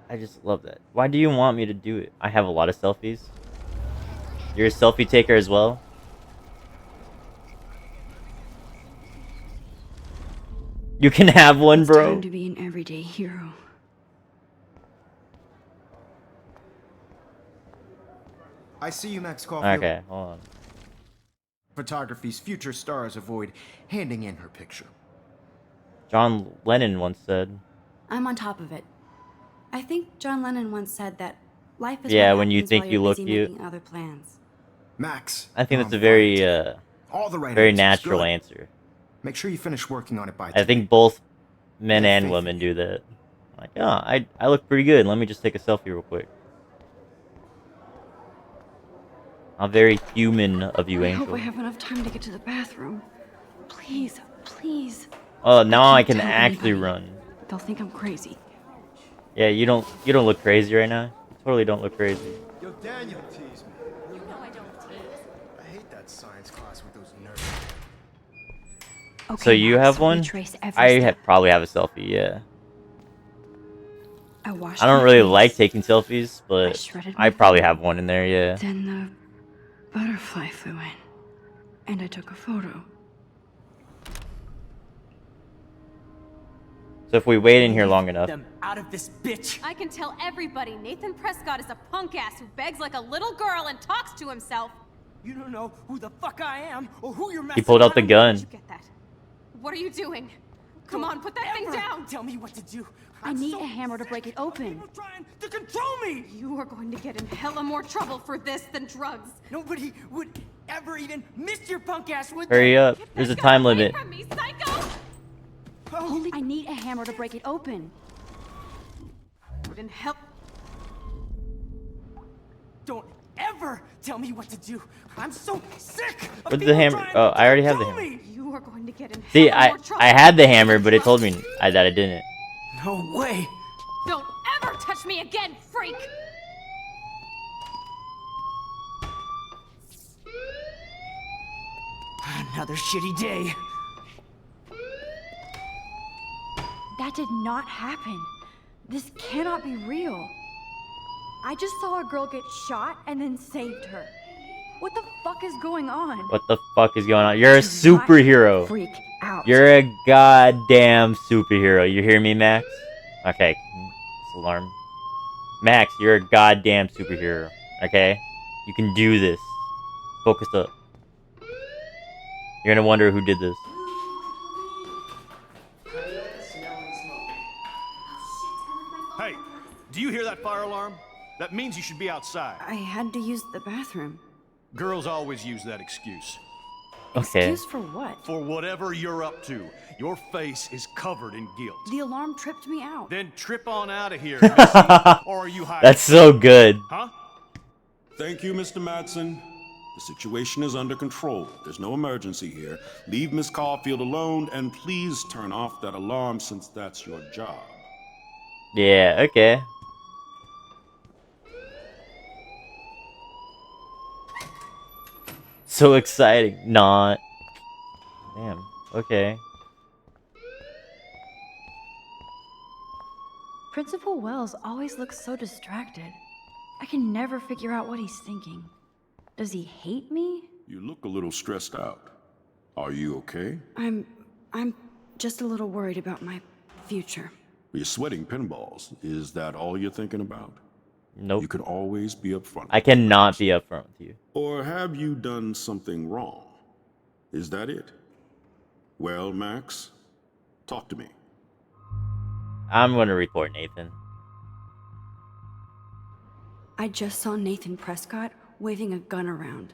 [SPEAKER 1] I just love that. Why do you want me to do it? I have a lot of selfies. You're a selfie taker as well? You can have one,
[SPEAKER 2] It's
[SPEAKER 1] bro.
[SPEAKER 2] time to be an everyday hero.
[SPEAKER 3] I see you, Max Caulfield.
[SPEAKER 1] Okay, hold on.
[SPEAKER 3] Photography's future stars avoid handing in her picture.
[SPEAKER 1] John Lennon once said.
[SPEAKER 8] I'm on top of it. I think John Lennon once said that life is
[SPEAKER 1] Yeah,
[SPEAKER 8] what
[SPEAKER 1] when you
[SPEAKER 8] happens
[SPEAKER 1] think
[SPEAKER 8] while
[SPEAKER 1] you
[SPEAKER 8] you're
[SPEAKER 1] look
[SPEAKER 8] busy
[SPEAKER 1] cute.
[SPEAKER 8] making other plans.
[SPEAKER 3] Max,
[SPEAKER 1] I think
[SPEAKER 3] you're
[SPEAKER 1] that's a
[SPEAKER 3] on
[SPEAKER 1] very,
[SPEAKER 3] fire today. All the right
[SPEAKER 1] very
[SPEAKER 3] answers.
[SPEAKER 1] natural
[SPEAKER 3] Good.
[SPEAKER 1] answer.
[SPEAKER 3] Make sure you finish working on it by
[SPEAKER 1] I
[SPEAKER 3] today.
[SPEAKER 1] think both men
[SPEAKER 3] I have
[SPEAKER 1] and
[SPEAKER 3] faith
[SPEAKER 1] women
[SPEAKER 3] in
[SPEAKER 1] do that. Like, oh, I look pretty good. Let me just take a selfie real quick. How very human of you,
[SPEAKER 2] I hope
[SPEAKER 1] Angel.
[SPEAKER 2] I have enough time to get to the bathroom. Please, please.
[SPEAKER 1] Oh, now I
[SPEAKER 2] can't
[SPEAKER 1] can
[SPEAKER 2] tell
[SPEAKER 1] actually
[SPEAKER 2] anybody.
[SPEAKER 1] run.
[SPEAKER 2] They'll think I'm crazy.
[SPEAKER 1] Yeah, you don't look crazy right now. You totally don't look crazy.
[SPEAKER 3] Yo, Daniel teased me. You know I don't tease. I hate that science class with those nerds.
[SPEAKER 2] Okay,
[SPEAKER 1] So you
[SPEAKER 2] Max,
[SPEAKER 1] have one?
[SPEAKER 2] retrace every
[SPEAKER 1] I
[SPEAKER 2] step.
[SPEAKER 1] probably have a selfie. Yeah.
[SPEAKER 2] I washed
[SPEAKER 1] I don't
[SPEAKER 2] my
[SPEAKER 1] really
[SPEAKER 2] face,
[SPEAKER 1] like taking selfies,
[SPEAKER 2] I
[SPEAKER 1] but
[SPEAKER 2] shredded
[SPEAKER 1] I
[SPEAKER 2] my
[SPEAKER 1] probably
[SPEAKER 2] photo.
[SPEAKER 1] have one in there. Yeah.
[SPEAKER 2] Then the butterfly flew in, and I took a photo.
[SPEAKER 1] So if we wait in here long enough,
[SPEAKER 6] Them out of this bitch.
[SPEAKER 7] I can tell everybody Nathan Prescott is a punk ass who begs like a little girl and talks to himself.
[SPEAKER 6] You don't know who the fuck I am or who you're
[SPEAKER 1] he
[SPEAKER 6] messing
[SPEAKER 1] pulled out the
[SPEAKER 6] around
[SPEAKER 1] gun.
[SPEAKER 7] Did you get that? What are you doing? Come on, put that thing
[SPEAKER 6] Ever
[SPEAKER 7] down.
[SPEAKER 6] Tell me what to do.
[SPEAKER 2] I need a hammer to break it open.
[SPEAKER 6] People trying to control me.
[SPEAKER 7] You are going to get in hella more trouble for this than drugs.
[SPEAKER 6] Nobody would ever even miss your punk ass, would
[SPEAKER 1] Hurry
[SPEAKER 6] they?
[SPEAKER 1] up.
[SPEAKER 7] Get
[SPEAKER 1] There's a
[SPEAKER 7] that
[SPEAKER 1] time
[SPEAKER 7] gun away
[SPEAKER 1] limit.
[SPEAKER 7] from me, psycho!
[SPEAKER 2] I need a hammer to break it open.
[SPEAKER 7] In hell.
[SPEAKER 6] Don't ever tell me what to do. I'm so sick of
[SPEAKER 1] Where's the
[SPEAKER 6] people
[SPEAKER 1] hammer?
[SPEAKER 6] trying
[SPEAKER 1] Oh,
[SPEAKER 6] to
[SPEAKER 1] I already have the
[SPEAKER 6] control
[SPEAKER 1] hammer.
[SPEAKER 6] me.
[SPEAKER 7] You are going to get in
[SPEAKER 1] See,
[SPEAKER 7] hella more trouble.
[SPEAKER 1] I had the hammer, but it told me that I didn't.
[SPEAKER 6] No way.
[SPEAKER 7] Don't ever touch me again, freak!
[SPEAKER 6] Another shitty day.
[SPEAKER 2] That did not happen. This cannot be real. I just saw a girl get shot and then saved her. What the fuck is going on?
[SPEAKER 1] What the fuck is going on? You're a
[SPEAKER 2] Do not
[SPEAKER 1] superhero.
[SPEAKER 2] Freak out.
[SPEAKER 1] You're a goddamn superhero. You hear me, Max? Okay. This alarm. Max, you're a goddamn superhero. Okay? You can do this. Focus up. You're gonna wonder who did this.
[SPEAKER 9] Hey, do you hear that fire alarm? That means you should be outside.
[SPEAKER 2] I had to use the bathroom.
[SPEAKER 9] Girls always use that excuse.
[SPEAKER 1] Okay.
[SPEAKER 2] Excuse for what?
[SPEAKER 9] For whatever you're up to, your face is covered in guilt.
[SPEAKER 2] The alarm tripped me out.
[SPEAKER 9] Then trip on out of here, Missy, or are you hired?
[SPEAKER 1] That's so good.
[SPEAKER 9] Huh?
[SPEAKER 10] Thank you, Mr. Madsen. The situation is under control. There's no emergency here. Leave Miss Caulfield alone, and please turn off that alarm since that's your job.
[SPEAKER 1] Yeah, okay. So exciting. Not. Damn. Okay.
[SPEAKER 2] Principal Wells always looks so distracted. I can never figure out what he's thinking. Does he hate me?
[SPEAKER 10] You look a little stressed out. Are you okay?
[SPEAKER 2] I'm just a little worried about my future.
[SPEAKER 10] You're sweating pinballs. Is that all you're thinking about?
[SPEAKER 1] Nope.
[SPEAKER 10] You can always be upfront.
[SPEAKER 1] I cannot be upfront with you.
[SPEAKER 10] Or have you done something wrong? Is that it? Well, Max, talk to me.
[SPEAKER 1] I'm gonna report Nathan.
[SPEAKER 2] I just saw Nathan Prescott waving a gun around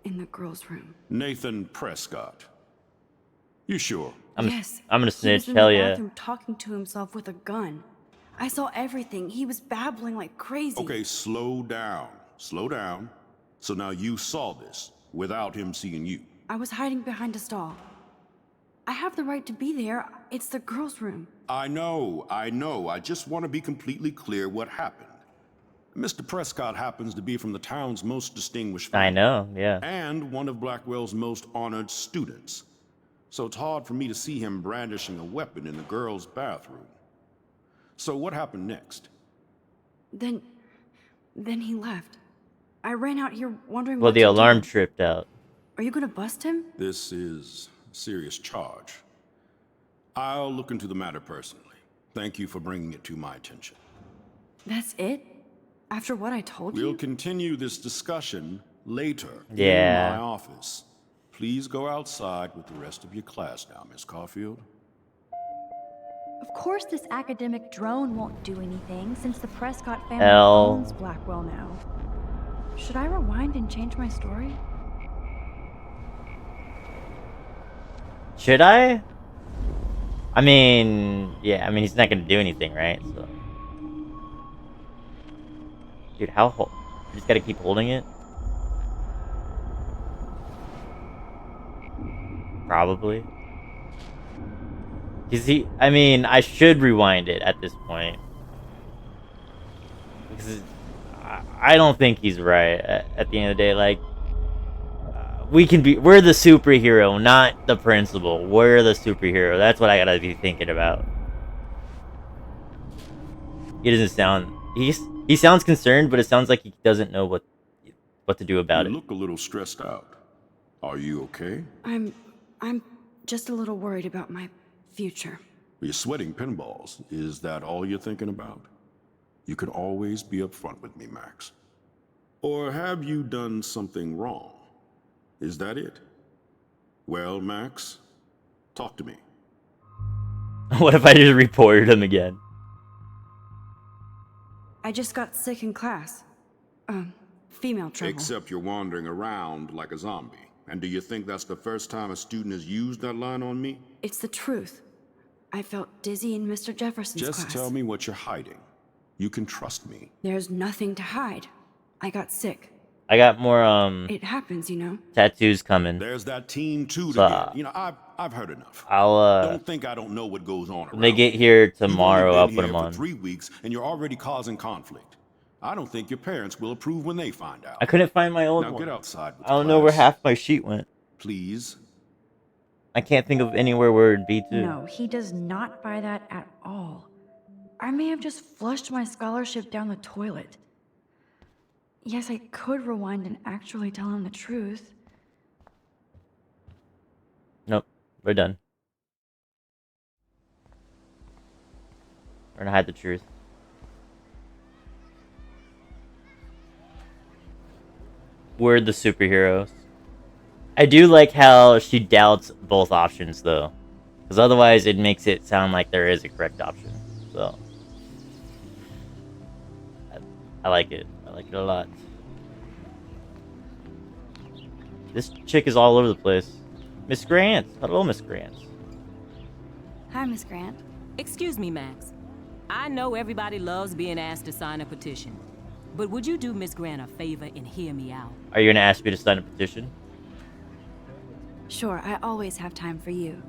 [SPEAKER 2] in the girls' room.
[SPEAKER 10] Nathan Prescott. You sure?
[SPEAKER 2] Yes.
[SPEAKER 1] I'm gonna
[SPEAKER 2] He was
[SPEAKER 1] snitch.
[SPEAKER 2] in
[SPEAKER 1] Hell
[SPEAKER 2] the
[SPEAKER 1] yeah.
[SPEAKER 2] bathroom talking to himself with a gun. I saw everything. He was babbling like crazy.
[SPEAKER 10] Okay, slow down. Slow down. So now you saw this without him seeing you.
[SPEAKER 2] I was hiding behind a stall. I have the right to be there. It's the girls' room.
[SPEAKER 10] I know. I just want to be completely clear what happened. Mr. Prescott happens to be from the town's most distinguished family.
[SPEAKER 1] I know, yeah.
[SPEAKER 10] And one of Blackwell's most honored students. So it's hard for me to see him brandishing a weapon in the girls' bathroom. So what happened next?
[SPEAKER 2] Then he left. I ran out here wondering
[SPEAKER 1] Well,
[SPEAKER 2] what
[SPEAKER 1] the
[SPEAKER 2] to
[SPEAKER 1] alarm
[SPEAKER 2] do.
[SPEAKER 1] tripped out.
[SPEAKER 2] Are you gonna bust him?
[SPEAKER 10] This is a serious charge. I'll look into the matter personally. Thank you for bringing it to my attention.
[SPEAKER 2] That's it? After what I told
[SPEAKER 10] We'll
[SPEAKER 2] you?
[SPEAKER 10] continue this discussion later
[SPEAKER 1] Yeah.
[SPEAKER 10] in my office. Please go outside with the rest of your class now, Miss Caulfield.
[SPEAKER 2] Of course this academic drone won't do anything since the Prescott family
[SPEAKER 1] Hell.
[SPEAKER 2] owns Blackwell now. Should I rewind and change my story?
[SPEAKER 1] Should I? I mean, yeah, I mean, he's not gonna do anything, right? So. Dude, how you just gotta keep holding it? Probably. I mean, I should rewind it at this point. Because I don't think he's right at the end of the day. Like, we're the superhero, not the principal. We're the superhero. That's what I gotta be thinking about. He doesn't sound, he sounds concerned, but it sounds like he doesn't know what to do about it.
[SPEAKER 10] You look a little stressed out. Are you okay?
[SPEAKER 8] I'm just a little worried about my future.
[SPEAKER 10] You're sweating pinballs. Is that all you're thinking about? You can always be upfront with me, Max. Or have you done something wrong? Is that it? Well, Max, talk to me.
[SPEAKER 1] What if I just reported him again?
[SPEAKER 8] I just got sick in class. Female trouble.
[SPEAKER 10] Except you're wandering around like a zombie. And do you think that's the first time a student has used that line on me?
[SPEAKER 8] It's the truth. I felt dizzy in Mr. Jefferson's class.
[SPEAKER 10] Just tell me what you're hiding. You can trust me.
[SPEAKER 8] There's nothing to hide. I got sick.
[SPEAKER 1] I got more
[SPEAKER 8] It happens, you know.
[SPEAKER 1] tattoos coming.
[SPEAKER 10] There's that teen tutor.
[SPEAKER 1] So,
[SPEAKER 10] You know, I've heard enough.
[SPEAKER 1] I'll
[SPEAKER 10] Don't think I don't know what goes on
[SPEAKER 1] when they
[SPEAKER 10] around
[SPEAKER 1] get
[SPEAKER 10] here.
[SPEAKER 1] here tomorrow,
[SPEAKER 10] You've
[SPEAKER 1] I'll
[SPEAKER 10] only
[SPEAKER 1] put
[SPEAKER 10] been
[SPEAKER 1] them
[SPEAKER 10] here
[SPEAKER 1] on.
[SPEAKER 10] for 3 weeks, and you're already causing conflict. I don't think your parents will approve when they find out.
[SPEAKER 1] I couldn't find my old
[SPEAKER 10] Now
[SPEAKER 1] one.
[SPEAKER 10] get outside with
[SPEAKER 1] I don't know where
[SPEAKER 10] class.
[SPEAKER 1] half my sheet went.
[SPEAKER 10] Please.
[SPEAKER 1] I can't think of anywhere where it'd be to.
[SPEAKER 2] No, he does not buy that at all. I may have just flushed my scholarship down the toilet. Yes, I could rewind and actually tell him the truth.
[SPEAKER 1] Nope, we're done. We're gonna hide the truth. We're the superheroes. I do like how she doubts both options, though. Because otherwise it makes it sound like there is a correct option. So. I like it. I like it a lot. This chick is all over the place. Miss Grant. Hello, Miss Grant.
[SPEAKER 8] Hi, Miss Grant.
[SPEAKER 11] Excuse me, Max. I know everybody loves being asked to sign a petition. But would you do Miss Grant a favor and hear me out?
[SPEAKER 1] Are you gonna ask me to sign a petition?
[SPEAKER 8] Sure, I always have time for you.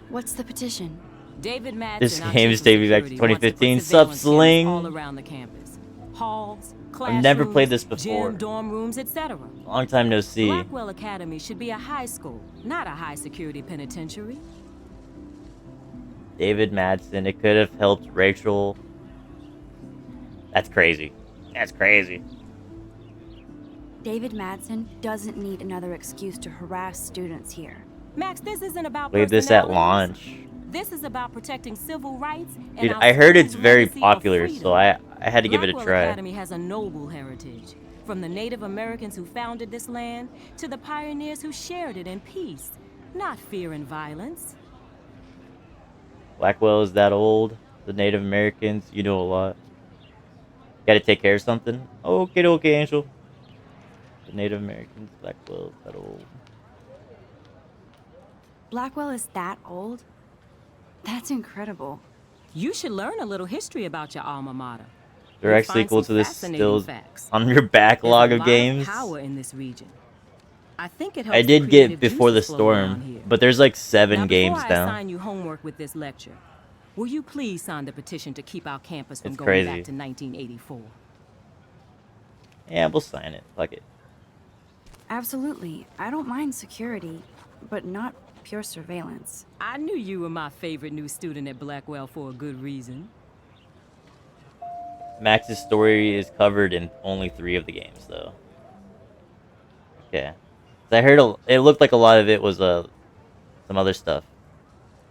[SPEAKER 8] What's the petition?
[SPEAKER 11] David Madsen,
[SPEAKER 1] This
[SPEAKER 11] our
[SPEAKER 1] game
[SPEAKER 11] chief
[SPEAKER 1] is
[SPEAKER 11] of
[SPEAKER 1] dating back to
[SPEAKER 11] security, wants to put
[SPEAKER 1] 2015.
[SPEAKER 11] surveillance
[SPEAKER 1] Sup,
[SPEAKER 11] cameras
[SPEAKER 1] Sling?
[SPEAKER 11] all around the campus. Halls, classrooms,
[SPEAKER 1] I've never played this before.
[SPEAKER 11] gym, dorm rooms, etc.
[SPEAKER 1] Long time no see.
[SPEAKER 11] Blackwell Academy should be a high school, not a high-security penitentiary.
[SPEAKER 1] David Madsen. It could have helped Rachel. That's crazy. That's crazy.
[SPEAKER 8] David Madsen doesn't need another excuse to harass students here.
[SPEAKER 11] Max, this isn't about
[SPEAKER 1] Played this at
[SPEAKER 11] personalities.
[SPEAKER 1] launch.
[SPEAKER 11] This is about protecting civil rights and
[SPEAKER 1] Dude,
[SPEAKER 11] our
[SPEAKER 1] I heard it's
[SPEAKER 11] school's
[SPEAKER 1] very
[SPEAKER 11] legacy of
[SPEAKER 1] popular,
[SPEAKER 11] freedom.
[SPEAKER 1] so I had to give it a
[SPEAKER 11] Blackwell
[SPEAKER 1] try.
[SPEAKER 11] Academy has a noble heritage, from the Native Americans who founded this land to the pioneers who shared it in peace, not fear and violence.
[SPEAKER 1] Blackwell is that old. The Native Americans, you know a lot. Gotta take care of something. Okay, okay, Angel. The Native Americans, Blackwell is that old.
[SPEAKER 8] Blackwell is that old? That's incredible.
[SPEAKER 11] You should learn a little history about your alma mater.
[SPEAKER 1] They're
[SPEAKER 11] You'll
[SPEAKER 1] actually
[SPEAKER 11] find
[SPEAKER 1] equal
[SPEAKER 11] some
[SPEAKER 1] to this
[SPEAKER 11] fascinating
[SPEAKER 1] still
[SPEAKER 11] facts.
[SPEAKER 1] on your backlog
[SPEAKER 11] There's
[SPEAKER 1] of
[SPEAKER 11] a lot
[SPEAKER 1] games.
[SPEAKER 11] Power in this region. I think it helps
[SPEAKER 1] I
[SPEAKER 11] the
[SPEAKER 1] did get
[SPEAKER 11] creative
[SPEAKER 1] Before the
[SPEAKER 11] juices flow around
[SPEAKER 1] Storm,
[SPEAKER 11] here.
[SPEAKER 1] but there's like 7
[SPEAKER 11] Now,
[SPEAKER 1] games
[SPEAKER 11] before I
[SPEAKER 1] now.
[SPEAKER 11] assign you homework with this lecture, will you please sign the petition to keep our campus from
[SPEAKER 1] It's
[SPEAKER 11] going
[SPEAKER 1] crazy.
[SPEAKER 11] back to 1984?
[SPEAKER 1] Yeah, we'll sign it. Fuck it.
[SPEAKER 8] Absolutely. I don't mind security, but not pure surveillance.
[SPEAKER 11] I knew you were my favorite new student at Blackwell for a good reason.
[SPEAKER 1] Max's story is covered in only 3 of the games, though. Okay. So I heard it looked like a lot of it was some other stuff.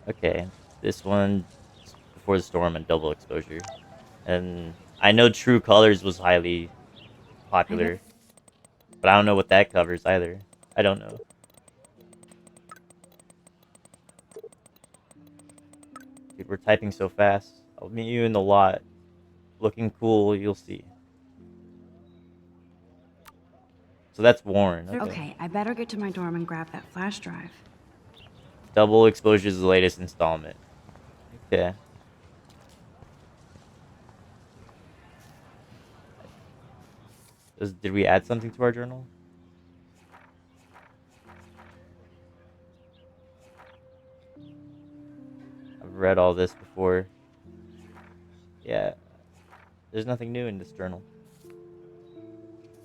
[SPEAKER 1] Okay. This one, Before the Storm and Double Exposure. And I know True Colors was highly popular. But I don't know what that covers either. I don't know. People are typing so fast. I'll meet you in the lot. Looking cool, you'll see. So that's Warren.
[SPEAKER 2] Okay, I better get to my dorm and grab that flash drive.
[SPEAKER 1] Double Exposure's the latest installment. Okay. Did we add something to our journal? I've read all this before. Yeah. There's nothing new in this journal.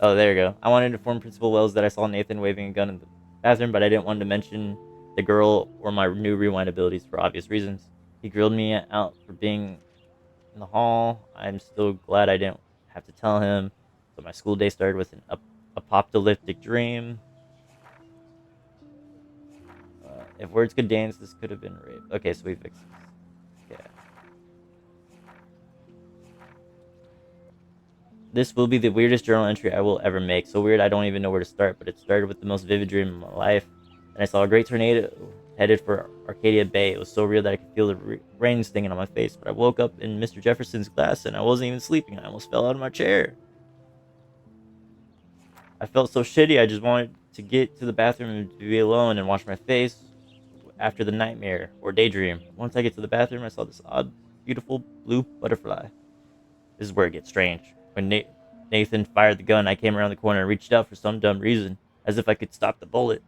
[SPEAKER 1] Oh, there you go. I wanted to inform Principal Wells that I saw Nathan waving a gun in the bathroom, but I didn't want to mention the girl or my new rewind abilities for obvious reasons. He grilled me out for being in the hall. I'm still glad I didn't have to tell him. So my school day started with an apocalyptic dream. If words could dance, this could have been rape. Okay, so we fixed this. Yeah. This will be the weirdest journal entry I will ever make. So weird I don't even know where to start, but it started with the most vivid dream of my life. And I saw a great tornado headed for Arcadia Bay. It was so real that I could feel the rain stinging on my face. But I woke up in Mr. Jefferson's class and I wasn't even sleeping. I almost fell out of my chair. I felt so shitty. I just wanted to get to the bathroom and to be alone and wash my face after the nightmare or daydream. Once I get to the bathroom, I saw this odd, beautiful blue butterfly. This is where it gets strange. When Nathan fired the gun, I came around the corner and reached out for some dumb reason, as if I could stop the bullet.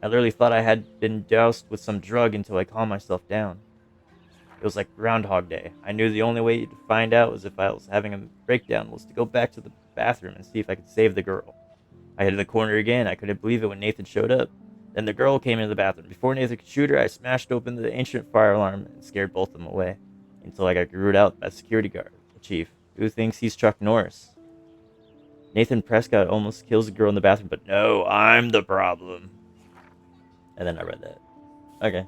[SPEAKER 1] I literally thought I had been doused with some drug until I calmed myself down. It was like Groundhog Day. I knew the only way to find out was if I was having a breakdown was to go back to the bathroom and see if I could save the girl. I hid in the corner again. I couldn't believe it when Nathan showed up. Then the girl came into the bathroom. Before Nathan could shoot her, I smashed open the ancient fire alarm and scared both of them away. Until I got rooted out by the security guard, the chief, who thinks he's Chuck Norris. Nathan Prescott almost kills the girl in the bathroom, but no, I'm the problem. And then I read that. Okay.